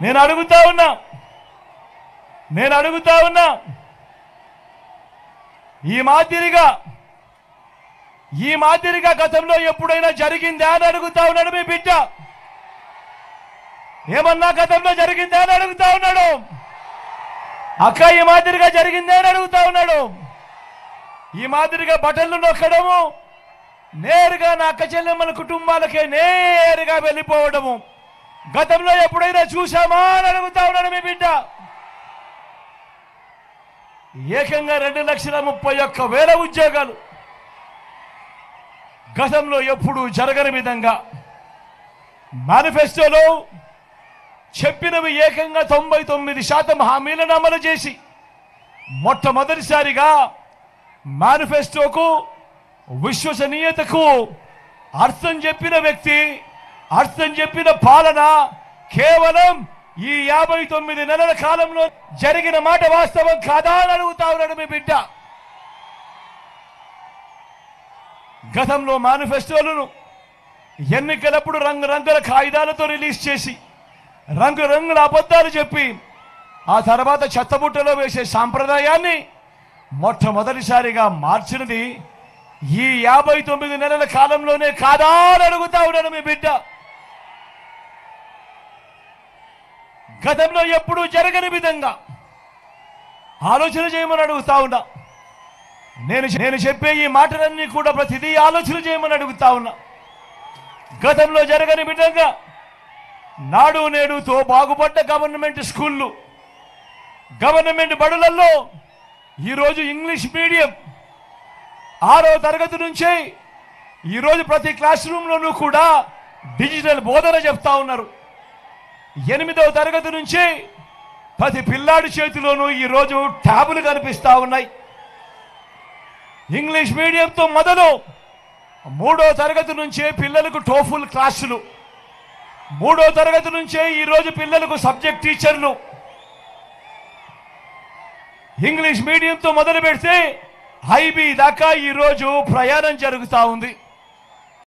నేను అడుగుతా ఉన్నా ఈ మాదిరిగా గతంలో ఎప్పుడైనా జరిగిందా అని అడుగుతా ఉన్నాడు మీ బిడ్డ. ఏమన్నా గతంలో జరిగిందా అని అడుగుతా ఉన్నాడు. అక్క ఈ మాదిరిగా జరిగిందా అని అడుగుతా ఉన్నాడు. ఈ మాదిరిగా బటన్లు నొక్కడము, నేరుగా నా అక్క చెల్లెమ్మల కుటుంబాలకే నేరుగా వెళ్ళిపోవడము గతంలో ఎప్పుడైనా చూశామా అని అడుగుతా ఉన్నాడు మీ బిడ్డ. ఏకంగా 2,31,000 ఉద్యోగాలు గతంలో ఎప్పుడు జరగని విధంగా మేనిఫెస్టోలో చెప్పినవి ఏకంగా 99% హామీలను అమలు చేసి మొట్టమొదటిసారిగా మేనిఫెస్టోకు విశ్వసనీయతకు అర్థం చెప్పిన వ్యక్తి, అర్థం చెప్పిన పాలన కేవలం ఈ 59 నెలల కాలంలో జరిగిన మాట వాస్తవం కాదా అని అడుగుతా ఉన్నాడు మీ బిడ్డ. గతంలో మేనిఫెస్టోలను ఎన్నికలప్పుడు రంగురంగుల కాగితాలతో రిలీజ్ చేసి రంగురంగుల అబద్ధాలు చెప్పి ఆ తర్వాత చెత్తబుట్టలో వేసే సాంప్రదాయాన్ని మొట్టమొదటిసారిగా మార్చినది ఈ 59 నెలల కాలంలోనే కాదా అని అడుగుతా ఉన్నాడు మీ బిడ్డ. గతంలో ఎప్పుడూ జరగని విధంగా ఆలోచన చేయమని అడుగుతా ఉన్నా. నేను చెప్పే ఈ మాటలన్నీ కూడా ప్రతిదీ ఆలోచన చేయమని అడుగుతా ఉన్నా. గతంలో జరగని విధంగా నాడు నేడుతో బాగుపడ్డ గవర్నమెంట్ స్కూళ్ళు, గవర్నమెంట్ బడులలో ఈరోజు ఇంగ్లీష్ మీడియం 6వ తరగతి నుంచే ఈరోజు ప్రతి క్లాస్ రూమ్లోనూ కూడా డిజిటల్ బోధన చెప్తా ఉన్నారు. 8వ తరగతి నుంచి ప్రతి పిల్లాడి చేతిలోనూ ఈరోజు ట్యాబులు కనిపిస్తూ ఉన్నాయి. ఇంగ్లీష్ మీడియంతో మొదలు 3వ తరగతి నుంచే పిల్లలకు టోఫుల్ క్లాసులు, 3వ తరగతి నుంచే ఈరోజు పిల్లలకు సబ్జెక్ట్ టీచర్లు. ఇంగ్లీష్ మీడియంతో మొదలు పెడితే ఐబీ దాకా ఈరోజు ప్రయాణం జరుగుతూ ఉంది.